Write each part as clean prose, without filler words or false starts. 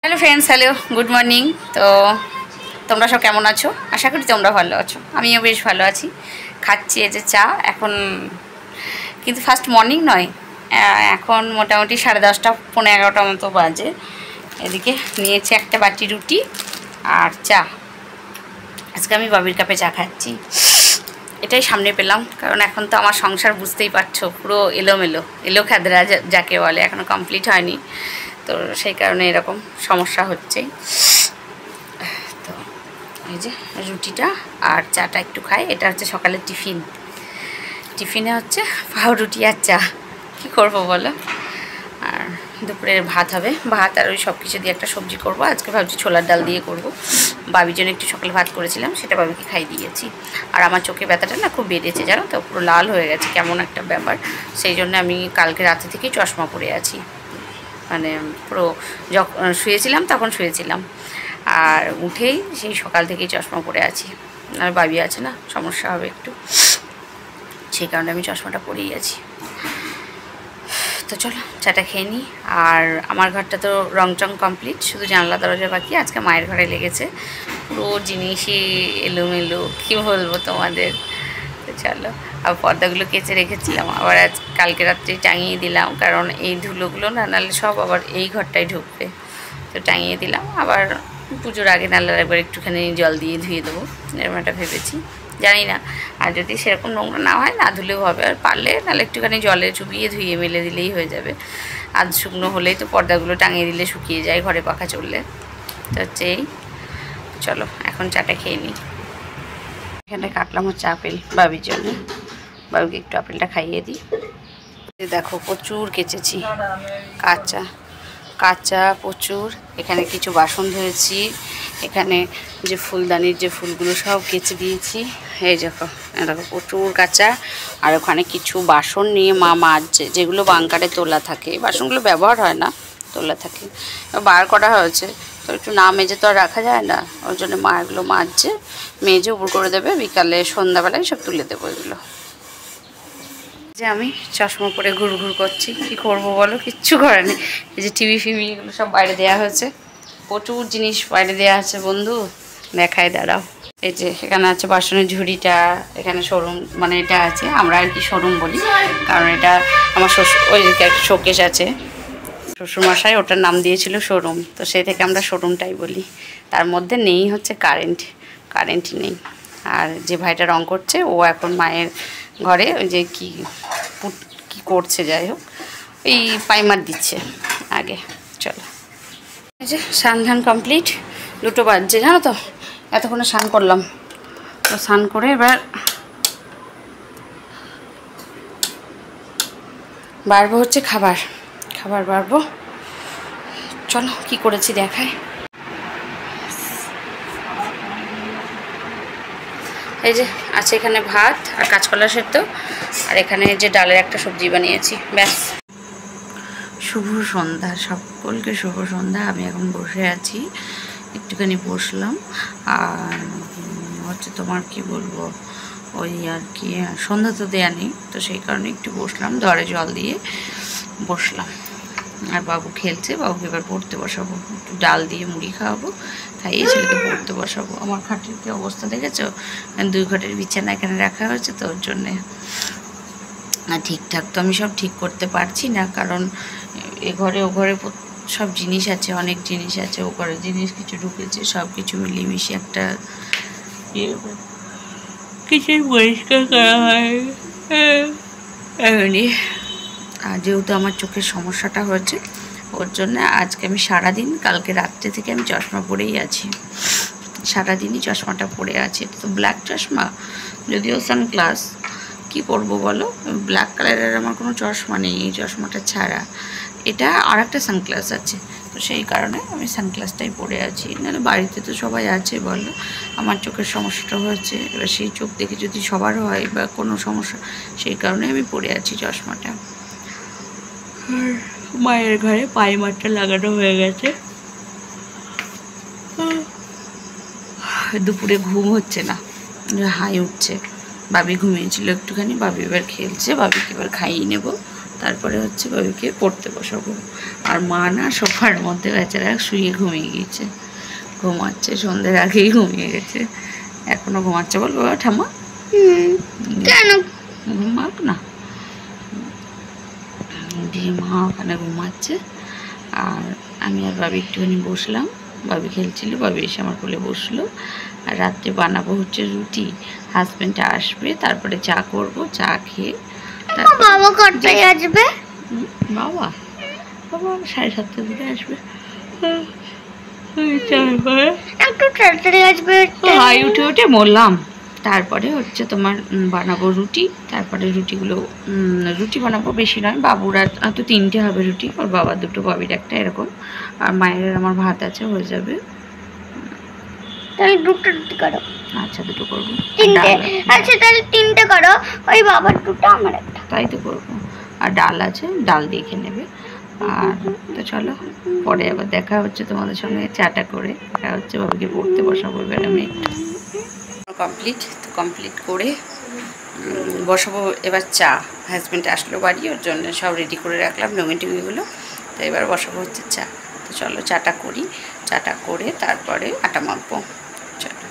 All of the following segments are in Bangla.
Hello friends, hello, good morning. তো তোমরা সব কেমন আছো? আশা করি তোমরা ভালো আছো। আমিও বেশ ভালো আছি। খাচ্ছি এই যে চা এখন, কিন্তু ফার্স্ট মর্নিং নয়, এখন মোটামুটি 10:30 পৌনে 11টার মতো বাজে। এদিকে নিয়েছি একটা বাটি রুটি আর চা। আজকে আমি বাবির কাপে চা খাচ্ছি। এটাই সামনে পেলাম, কারণ এখন তো আমার সংসার বুঝতেই পারছো পুরো এলোমেলো, এলো খেদরা যাকে বলে, এখনও কমপ্লিট হয়নি। তো সেই কারণে এরকম সমস্যা হচ্ছে। তো এই যে রুটিটা আর চাটা একটু খাই। এটা হচ্ছে সকালের টিফিনে হচ্ছে পাউরুটি আর চা। কী করবো বলো। আর দুপুরের ভাত হবে, ভাত আর ওই সব কিছু দিয়ে একটা সবজি করব। আজকে ভাবছি ছোলার ডাল দিয়ে করব। বাবির জন্য একটু সকালে ভাত করেছিলাম, সেটা বাবিকে খাই দিয়েছি। আর আমার চোখে ব্যথাটা না খুব বেড়েছে, জানো তো, পুরো লাল হয়ে গেছে, কেমন একটা ব্যাপার। সেই জন্য আমি কালকে রাতে থেকেই চশমা পরে আছি। মানে পুরো যখন শুয়েছিলাম তখন শুয়েছিলাম, আর উঠেই সেই সকাল থেকেই চশমা পরে আছি। আর বাবি আছে না, সমস্যা হবে একটু, সেই কারণে আমি চশমাটা পরেই আছি। তো চলো চাটা খেয়ে নিই। আর আমার ঘরটা তো রং টং কমপ্লিট, শুধু জানলা দরজা বাকি। আজকে মায়ের ঘরে লেগেছে, পুরো জিনিসই এলোমেলো, কী বলবো তোমাদের। তো চলো, আর পর্দাগুলো কেচে রেখেছিলাম, আবার আজ কালকে রাত্রে টাঙিয়ে দিলাম, কারণ এই ধুলোগুলো না নাহলে সব আবার এই ঘরটায় ঢুকবে। তো টাঙিয়ে দিলাম, আবার পুজোর আগে নাহলে একবার একটুখানি জল দিয়ে ধুয়ে দেবো, এরকম একটা ভেবেছি। জানি না, আর যদি সেরকম নোংরা না হয় না ধুলেও হবে, আর পারলে নাহলে একটুখানি জলে চুবিয়ে ধুয়ে মেলে দিলেই হয়ে যাবে। আধ শুকনো হলেই তো পর্দাগুলো টাঙিয়ে দিলে শুকিয়ে যায়, ঘরে পাখা চললে। তো হচ্ছে এই, চলো এখন চাটা খেয়ে নিই। এখানে কাটলাম হচ্ছে আপেল বাবির জন্য, বাবিকে একটু আপেলটা খাইয়ে দিই। দেখো প্রচুর কেচেছি, কাঁচা কাঁচা প্রচুর। এখানে কিছু বাসন ধুয়েছি, এখানে যে ফুলদানির যে ফুলগুলো সব কেচে দিয়েছি। এই দেখো প্রচুর কাঁচা। আর ওখানে কিছু বাসন নিয়ে মা মাজছে, যেগুলো বাঙ্কারে তোলা থাকে, বাসনগুলো ব্যবহার হয় না, তোলা থাকে, বার করা হয়েছে। তো একটু না মেজে তো আর রাখা যায় না, ওই জন্য মা এগুলো মাজছে, মেজে উপর করে দেবে, বিকালে সন্ধ্যাবেলায় সব তুলে দেবো এগুলো। যে আমি চশমা পরে ঘুর করছি, কি করব বলো, কিচ্ছু করে নেই। এই যে টিভি ফিভি এগুলো সব বাইরে দেওয়া হয়েছে, প্রচুর জিনিস বাইরে দেওয়া আছে বন্ধু, দেখায় দাঁড়াও। এই যে এখানে আছে বাসনের ঝুড়িটা, এখানে শোরুম, মানে এটা আছে, আমরা আর কি শোরুম বলি, কারণ এটা আমার শ্বশুর, ওই দিকে একটা শোকেস আছে, শ্বশুরমশাই ওটার নাম দিয়েছিল শোরুম, তো সেই থেকে আমরা শোরুমটাই বলি। তার মধ্যে নেই হচ্ছে কারেন্ট নেই। আর যে ভাইটা রং করছে ও এখন মায়ের ঘরে ওই যে কি করছে, যাই হোক এই পাইমার দিচ্ছে আগে। চলো, এই যে স্নান কমপ্লিট, 2টো বাজছে জানো তো, এতক্ষণে স্নান করলাম। তো স্নান করে এবার বাড়বো হচ্ছে খাবার বাড়বো। চলো কি করেছি দেখায়। এই যে আছে এখানে ভাত আর কাঁচকলা সেদ্ধ, আর এখানে যে ডালের একটা সবজি বানিয়েছি, ব্যাস। শুভ সন্ধ্যা সকলকে, শুভ সন্ধ্যা। আমি এখন বসে আছি, একটুখানি বসলাম, আর হচ্ছে তোমার কি বলবো, ওই আর কি সন্ধ্যা তো দেয়া নেই, তো সেই কারণে একটু বসলাম, দরে জল দিয়ে বসলাম। আর বাবু খেলছে, বাবুকে এবার পড়তে বসাবো, একটু ডাল দিয়ে মুড়ি খাওয়াবো, খাইয়ে ছেলেকে পড়তে বসাবো। আমার খাটের কি অবস্থা দেখেছো, 2 ঘরের বিছানা এখানে রাখা হয়েছে, তো ওর জন্যে ঠিকঠাক তো আমি সব ঠিক করতে পারছি না, কারণ এ ঘরে ও ঘরে সব জিনিস আছে, অনেক জিনিস আছে, ও ঘরে জিনিস কিছু ঢুকেছে, সব কিছু মিলিয়ে একটা কিছুই পরিষ্কার করা হয়। এমনি আর যেহেতু আমার চোখের সমস্যাটা হয়েছে, ওর জন্য আজকে আমি সারাদিন, কালকে রাত্রে থেকে আমি চশমা পরেই আছি, সারাদিনই চশমাটা পরে আছে। এটা তো ব্ল্যাক চশমা, যদিও সানগ্লাস, কি করব বলো, ব্ল্যাক কালারের আমার কোনো চশমা নেই এই চশমাটা ছাড়া। এটা আর একটা সানগ্লাস আছে, তো সেই কারণে আমি সানগ্লাসটাই পরে আছি। নাহলে বাড়িতে তো সবাই আছে বলো, আমার চোখের সমস্যাটা হয়েছে, এবার সেই চোখ দেখে যদি সবার হয় বা কোনো সমস্যা, সেই কারণে আমি পরে আছি চশমাটা। মায়ের ঘরে পাইমারটা লাগানো হয়ে গেছে। দুপুরে ঘুম হচ্ছে না, হাই উঠছে। বাবি ঘুমিয়েছিল একটুখানি, বাবি এবার খেলছে, বাবিকে এবার খাইয়ে নেব, তারপরে হচ্ছে বাবিকে পড়তে বসাবো। আর মা না সোফার মধ্যে বেচারা শুয়ে ঘুমিয়ে গিয়েছে, ঘুমাচ্ছে, সন্ধ্যের আগেই ঘুমিয়ে গেছে, এখনো ঘুমাচ্ছে। বল বাবা ঠাম্মা কেন ঘুমাক না, দিয়ে মা ওখানে ঘুমাচ্ছে। আর আমি আর বাবি একটুখানি বসলাম, বাবি খেলছিল, বাবি এসে আমার কোলে বসলো। আর রাত্রে বানাবো হচ্ছে রুটি, হাজব্যান্ড আসবে, তারপরে চা করব, চা খেয়ে বাবা কটায় আসবে? বাবা বাবা 7:30টার দিকে আসবে। একটু তাড়াতাড়ি আসবে। হাই উঠে উঠে মরলাম। তারপরে হচ্ছে তোমার বানাবো রুটি, তারপরে রুটিগুলো রুটি বানাবো, বেশি নয়, বাবুর আর তো 3টে হবে রুটি, ওর বাবার 2টো, বাবির একটা, এরকম। আর মায়ের আমার ভাত আছে, হয়ে যাবে। তাহলে 2টো রুটি করো। আচ্ছা 2টো করবো। 3টে? আচ্ছা তাহলে 3টে করো, ওই বাবার 2টো আমার একটা। তাই তো করবো। আর ডাল আছে, ডাল দিয়ে খেয়ে নেবে। আর তো চলো, পরে আবার দেখা হচ্ছে তোমাদের সঙ্গে চাটা করে। দেখা হচ্ছে, বাবাকে পড়তে বসাবো এবার আমি। কমপ্লিট করে বসাবো এবার চা। হাজব্যান্ড আসলো বাড়ি, ওর জন্য সব রেডি করে রাখলাম রঙিন টিঙিগুলো। তো এবার বসাবো হচ্ছে চা। তো চলো চাটা করি, চাটা করে তারপরে আটা মাখবো। চলো,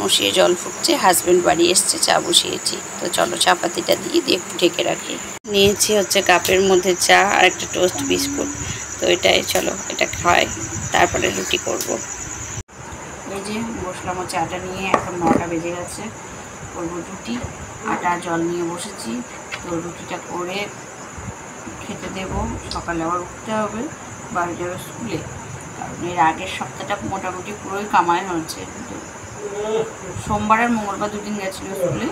বসিয়ে জল ফুটছে, হাজব্যান্ড বাড়ি এসছে, চা বসিয়েছি। তো চলো চা পাতিটা দিয়ে একটু ঢেকে রাখি। নিয়েছি হচ্ছে কাপের মধ্যে চা আর একটা টোস্ট বিস্কুট। তো এটাই, চলো এটা খাই, তারপরে রুটি করব। এই যে বসলাম হচ্ছে আটা নিয়ে, এখন 9টা বেজে গেছে। করবো রুটি, আটা জল নিয়ে বসেছি। তো রুটিটা করে খেতে দেবো, সকালে আবার উঠতে হবে, বাড়ি যাবে স্কুলে। কারণ এর আগের সপ্তাহটা মোটামুটি পুরোই কামাই হয়েছে। সোমবার আর মঙ্গলবার 2 দিন গেছিলো স্কুলে,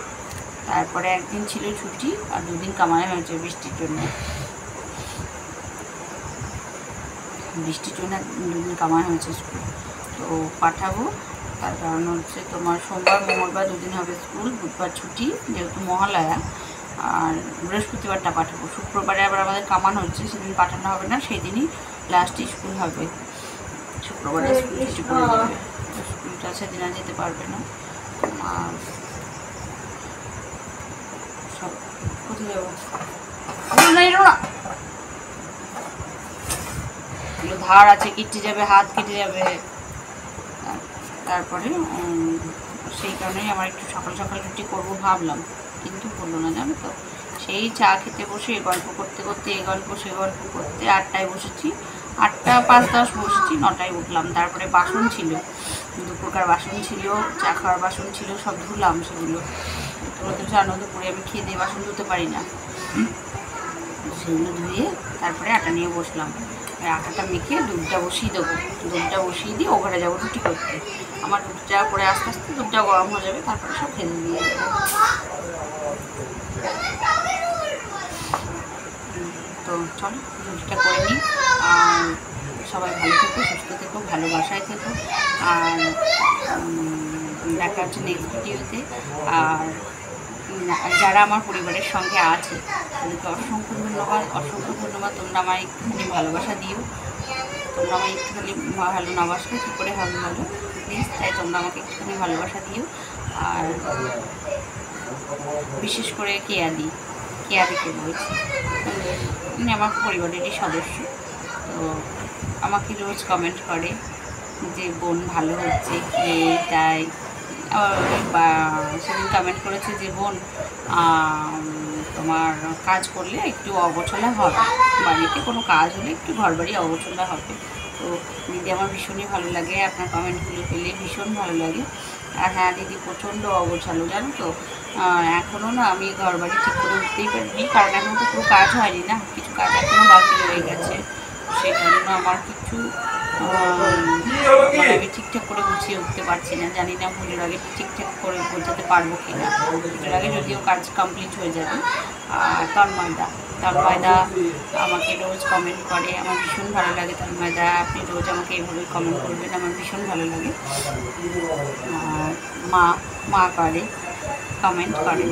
তারপরে একদিন ছিল ছুটি, আর 2 দিন কামাই হয়েছে বৃষ্টির জন্য। 2 দিন কামাই হয়েছে স্কুল। তো পাঠাবো, তার কারণ হচ্ছে তোমার সোমবার মঙ্গলবার 2 দিন হবে স্কুল, বুধবার ছুটি যেহেতু মহালয়া, আর বৃহস্পতিবারটা পাঠাবো। শুক্রবারে আবার আমাদের কামান হচ্ছে, সেদিন পাঠানো হবে না, সেই দিনই লাস্ট স্কুল হবে। শুক্রবারে স্কুল ছুটি করে দেবে, স্কুলটা সেদিন আর যেতে পারবে না। আর সব কোথায় যাবো ধার আছে, কেটে যাবে, হাত কেটে যাবে। তারপরে সেই কারণেই আমার একটু সকাল সকাল রুটি করবো ভাবলাম, কিন্তু করলো না, জানো তো। সেই চা খেতে বসে গল্প করতে করতে, এ গল্প সে গল্প করতে 8টায় বসেছি, 8টা 5-10 বসেছি, 9টায় উঠলাম। তারপরে বাসন ছিল, দুপুরকার বাসন ছিল, চা খাওয়ার বাসন ছিল, সব ধুলাম সেগুলো। তোমরা তো জানো দুপুরে আমি খেয়ে দিয়ে বাসন ধুতে পারি না, সেগুলো ধুয়ে তারপরে আটা নিয়ে বসলাম। আটাটা মেখে দুধটা বসিয়ে দেবো, দুধটা বসিয়ে দিয়ে ওখানে যাবো রুটি করতে। আমার দুধটা করে আস্তে আস্তে দুধটা গরম হয়ে যাবে, তারপরে সব খেতে দিয়ে দেবো। তো চলো রুটিটা করে নিই। আর সবাই ভালো থেকো, সুস্থ থেকো, ভালোবাসায় থেকো। আর দেখা হচ্ছে নেক্সট ভিডিওতে। আর যারা আমার পরিবারের সঙ্গে আছে তাদেরকে অসংখ্য ধন্যবাদ, অসংখ্য ধন্যবাদ। তোমরা আমার একটুখানি ভালোবাসা দিও, তোমরা আমার একটুখানি ভালো না বাসলে কী করে হবে ভালো, প্লিজ। তাই তোমরা আমাকে একটুখানি ভালোবাসা দিও। আর বিশেষ করে কেয়ারিকে বলছি, উনি আমার পরিবারেরই সদস্য। তো আমাকে রোজ কমেন্ট করে যে বোন ভালো হচ্ছে কি, তাই বা সেদিন কমেন্ট করেছে যে বোন তোমার কাজ করলে একটু অগোছালো হবে, বাড়িতে কোনো কাজ হলে একটু ঘরবাড়ি অগোছালো হবে। তো দিদি আমার ভীষণই ভালো লাগে, আপনার কমেন্টগুলো পেলে ভীষণ ভালো লাগে। আর হ্যাঁ দিদি প্রচণ্ড অগোছালো, জানো তো। এখনও না আমি ঘরবাড়ি ঠিক করে উঠতেই পারিনি, কারণ এখন তো পুরো কাজ হয়নি না, কিছু কাজ এখনও বাকি রয়ে গেছে। সেই জন্য আমার কিছু আমি ঠিকঠাক করে গুছিয়ে উঠতে পারছি না। জানি না পুজোর আগে ঠিকঠাক করে বোঝাতে পারবো কি না। পুজোর আগে যদিও কাজ কমপ্লিট হয়ে যাবে। আর তন্ময়দা আমাকে রোজ কমেন্ট করে, আমার ভীষণ ভালো লাগে। তন্ময়দা আপনি রোজ আমাকে এইভাবে কমেন্ট করবেন, আমার ভীষণ ভালো লাগে। আর মা করে কমেন্ট করে,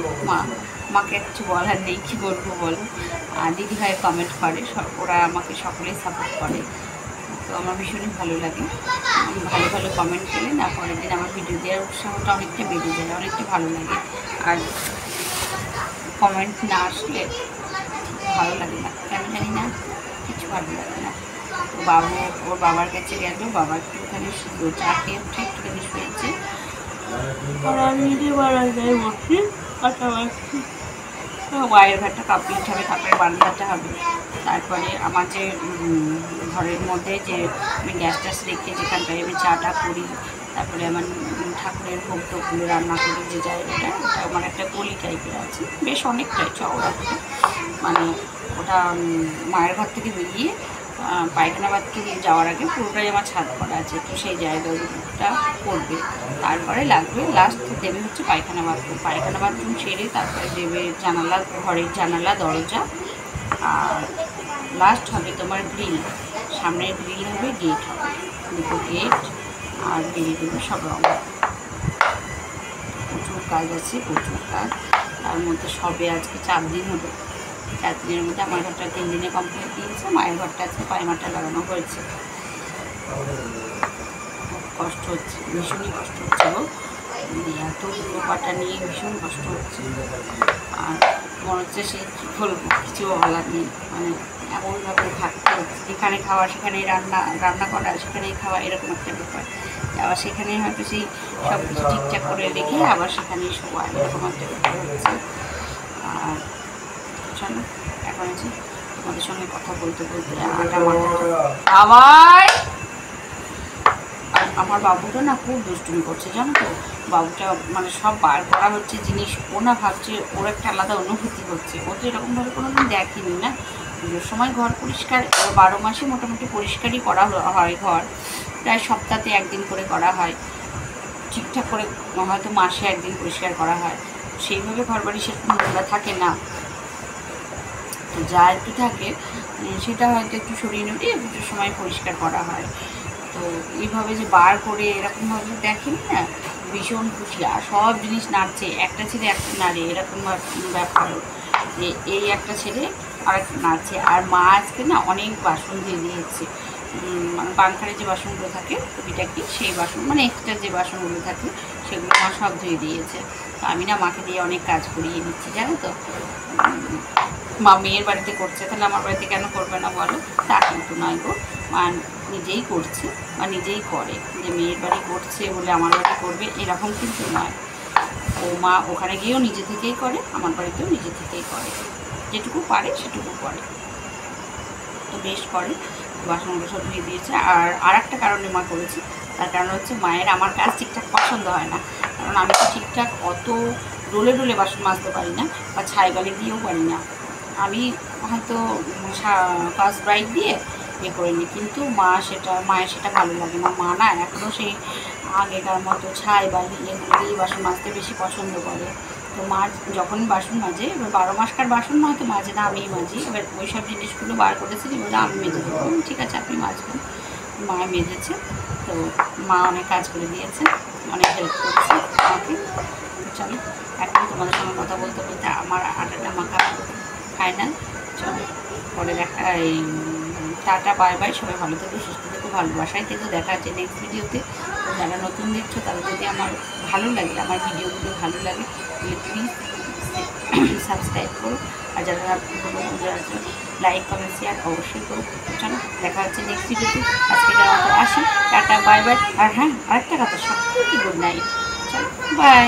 মাকে কিছু বলার নেই, কী বলবো বলো। আর দিদিভাই কমেন্ট করে, ওরা আমাকে সকলেই সাপোর্ট করে। তো আমার ভীষণই ভালো লাগে, ভালো ভালো কমেন্ট পেলে না পরের দিন আমার ভিডিও দেওয়ার উৎসাহটা অনেকটা বেড়ে যায়, অনেকটা ভালো লাগে। আর কমেন্ট না আসলে ভালো লাগে না, কেন জানি না, কিছু ভালো লাগে না। তো ওর বাবার কাছে গেল, বাবা একটুখানি শুধু চা খেয়ে উঠে একটুখানি শুয়েছে, আর আমি নিজে বারান্দায় বসি কথা বলছি। তো মায়ের ঘরটা কমপ্লিট হবে, তারপরে বারান্দাটা হবে। তারপরে আমার যে ঘরের মধ্যে যে আমি গ্যাস ট্যাস রেখে যেখানটায় আমি চাটা করি, তারপরে আমার ঠাকুরের ভোগ টোকগুলো রান্না করি যে জায়গাটা, ওটা আমার একটা গলি টাইপের আছে, বেশ অনেকটাই চওড়া, মানে ওটা মায়ের ঘর থেকে বেরিয়ে পায়খানা বাথরুমে যাওয়ার আগে পুরোটাই আমার ছাদ করা আছে। তো সেই জায়গাটা করবে, তারপরে লাগবে লাস্ট দেবে হচ্ছে পায়খানা বাথরুম। পায়খানা বাথরুম সেরে তারপরে দেবে জানালা, ঘরের জানালা দরজা, আর লাস্ট হবে তোমার গ্রিল, সামনের গ্রিল হবে, গেট হবে, দুটো গেট আর গ্রিলগুলো সব রঙ। প্রচুর কাজ আছে, প্রচুর কাজ। তার মধ্যে সবে আজকে 4 দিন হলো, 4 দিনের মধ্যে আমার ঘরটা 3 দিনে কমপ্লিট দিয়েছে, মায়ের ঘরটা আজকে পায়মাটা লাগানো হয়েছে। খুব কষ্ট হচ্ছে, ভীষণই কষ্ট হচ্ছে গো, এত দুটো পাটা নিয়ে ভীষণ কষ্ট হচ্ছে। আর মনে হচ্ছে সে কী বলবো, কিছু বলার নেই, মানে এমনভাবে থাকতে হচ্ছে, যেখানে খাওয়া সেখানেই রান্না করা, সেখানেই খাওয়া, এরকম একটা ব্যাপার। আবার সেখানে হয়তো সেই সব কিছু ঠিকঠাক করে রেখে আবার সেখানেই শোয়া, এরকম একটা ব্যাপার হচ্ছে। আর চলো এখন আছে তোমাদের সঙ্গে কথা বলতে বলতে আটা মাথা আবার। আমার বাবুটা না খুব দুষ্টুমি করছে জানো তো, বাবুটা মানে সব বার করা হচ্ছে জিনিস, ও না ভাবছে ওর একটা আলাদা অনুভূতি হচ্ছে, ও তো এরকমভাবে কোনো দিন দেখেনি না। পুজোর সময় ঘর পরিষ্কার 12 মাসে মোটামুটি পরিষ্কারই করা হয়, ঘর প্রায় সপ্তাহে 1 দিন করে করা হয়, ঠিকঠাক করে হয়তো মাসে 1 দিন পরিষ্কার করা হয়। সেইভাবে ঘর বাড়ি সেরকম নোংরা থাকে না, তো যা একটু থাকে সেটা হয়তো একটু সরিয়ে নিয়ে পুজোর সময় পরিষ্কার করা হয়। তো এইভাবে যে বার করে এরকমভাবে দেখেনি না, ভীষণ খুশি। আর সব জিনিস নাড়ছে, একটা ছেলে একটা নাড়ে, এরকম ব্যাপার যে এই একটা ছেলে আর একটা নাড়ছে। আর মা আজকে না অনেক বাসন ধুয়ে দিয়েছে, মানে পাংখারে যে বাসনগুলো থাকে টুকিটাকি সেই বাসন, মানে এক্সট্রা যে বাসনগুলো থাকে সেগুলো মা সব ধুয়ে দিয়েছে। তো আমি না মাকে দিয়ে অনেক কাজ করিয়ে নিচ্ছি জানো তো। মা মেয়ের বাড়িতে করছে, তাহলে আমার বাড়িতে কেন করবে না বলো? তা কিন্তু নয় গো, মা নিজেই করছে বা নিজেই করে, যে মেয়ের বাড়ি করছে বলে আমার বাড়ি করবে এরকম কিন্তু নয়। ও মা ওখানে গিয়েও নিজে থেকেই করে, আমার বাড়িতেও নিজে থেকেই করে, যেটুকু পারে সেটুকু করে, তো বেশ করে। বাসনগুলো সব ধুয়ে দিয়েছে। আর একটা কারণে মা করেছে, তার কারণ হচ্ছে মায়ের আমার কাজ ঠিকঠাক পছন্দ হয় না, কারণ আমি তো ঠিকঠাক অত ডোলে ডোলে বাসন মাজতে পারি না, বা ছাই বালি দিয়েও পারি না। আমি হয়তো ফার্স্ট ব্রাইট দিয়ে করে নিই, কিন্তু মায়ের সেটা ভালো লাগে না। মা না এখনও সেই আগেকার মতো ছাই বালি এগুলো দিয়ে বাসন মাজতে বেশি পছন্দ করে। তো মা যখন বাসন মাজে, এবার 12 মাসকার বাসন হয়তো মাজে না, আমিই মাজি। এবার ওই সব জিনিসগুলো বার করেছি, বলে আমি মেজে দেবো, ঠিক আছে আপনি মাজবেন। মা মেজেছে, তো মা অনেক কাজ করে দিয়েছে, অনেক হেল্প করেছে আমাকে। চলো এখন তোমাদের সঙ্গে কথা বলতে বলতে আমার আটাটা মাখা ফাইনাল। চলো পরে এই টাটা বাই বাই, সবাই ভালো থেকো, সুস্থ থেকো, ভালোবাসায় থেকো। দেখা হচ্ছে নেক্সট ভিডিওতে। তো যারা নতুন দেখছো তারা যদি আমার ভালো লাগে, আমার ভিডিওগুলো ভালো লাগে, তাহলে প্লিজ সাবস্ক্রাইব করো। আর যারা লাইক কমেন্ট শেয়ার অবশ্যই করো। চলো দেখা হচ্ছে নেক্সট ভিডিওতে। আজকে যাওয়া তো আসি, টাটা বাই বাই। আর হ্যাঁ, আরেকটা কথা, সব কি গুড নাইট। চলো বাই।